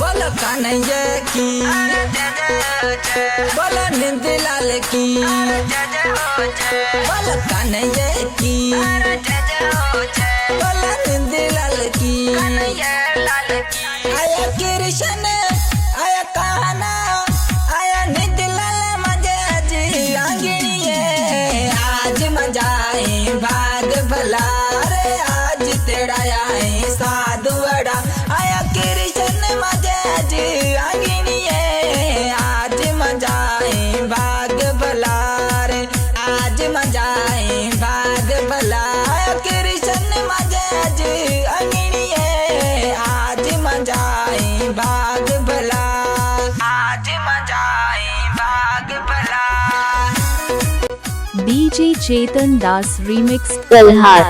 बोलो कन्हैया की, बोलो नींद लाल की, बोलो कन्हैया की, बोलो नींद लाल की। आया कृष्ण आया कान्हा आया नींद लाल मजा जी आंगणिये। आज मजा है भाग भला रे आज तेरा आए साधु बड़ा। आया कृष्ण मजा जी आंगणिये। आज मजा है भाग भला रे आज मजा है भाग भला। आया कृष्ण मजा जी आंगणिये। आज मजा है भाग भला आज मजा है भाग भला। DJ Chetan Das Remix Kalhar।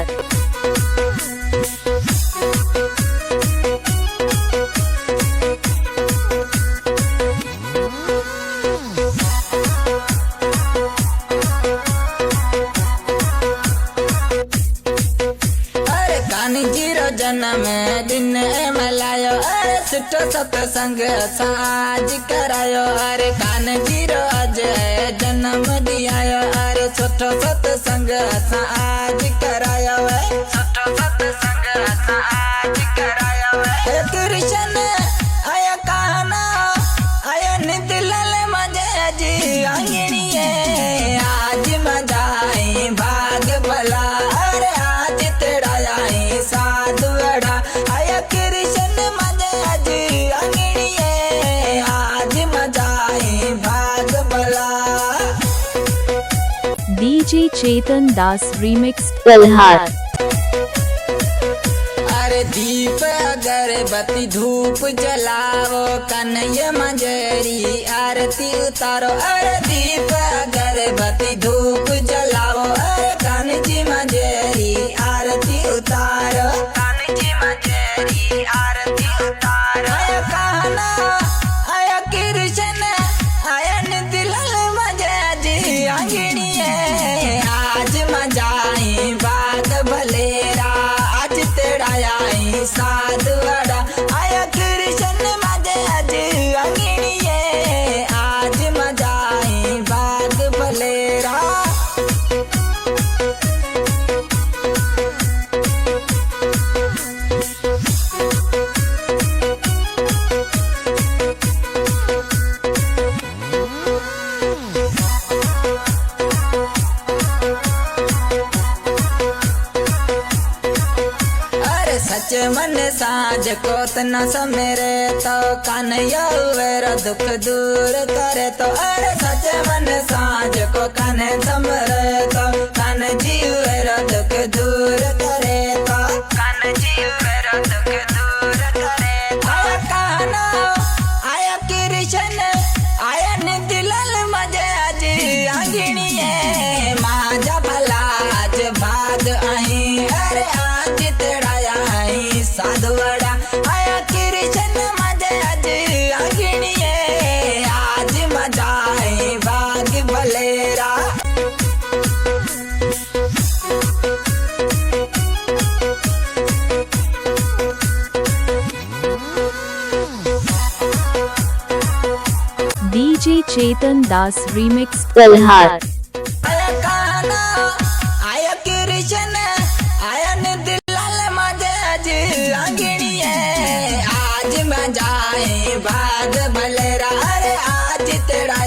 अरे कान्ही जीरो जन्म दिन मलायो। अरे सुठो सत्संग साज करायो। अरे कान्ही जीरो आज जन्म दियायो। अरे सुठो सत्संग साज करायो। सुठो सत्संग साज करायो। कृष्ण आया कान्हा आया नींद लाल मजा जी आंगणिये। आज मजा है भाग भला अरे आज तेरा आए साधु बड़ा। आया कृष्ण मजा जी आंगणिये। आज मजा है भाग भला। DJ Chetan Das Remix Kalhar। अरे दीप अगरबत्ती धूप जलाओ कन्हैया मंजरी आरती उतारो। अरे दीप अगरबत्ती धूप जलाओ। अरे कान्हा जी मंजरी आरती उतारो। कान्हा जी मंजरी आरती उतारो। आया कान्हा आया कृष्ण आया नींद लाल मजा जी आंगणिये। आज मजा है बाग भलेरा आज तेरा आए साधु बड़ा। आया कृष्ण मजा जी आंगणिये। आज मजा है बाग भलेरा। अरे सच मन साज को तना समेरे तो कान्हैया वेरा दुख दूर करे तो। अरे सच मन साज को कान्हे समरे तो कान्हा जी वेरा दुख दूर करे तो। कान्हा जी वेरा दुख दूर करे तो। आया कान्हा आया कृष्ण आया नींद लाल मजा जी आंगणिये। माजा भला आज भाग आई अरे आज तेरा आई साधु बड़ा। आया कृष्ण मजा जी आंगणिये। आज मजा है भाग भलेरा। DJ Chetan Das Remix Kalhar। आया कान्हा आया कृष्ण आया नींद लाल मजा जी आंगणिये। आज मजा है भाग भलेरा अरे आज तेरा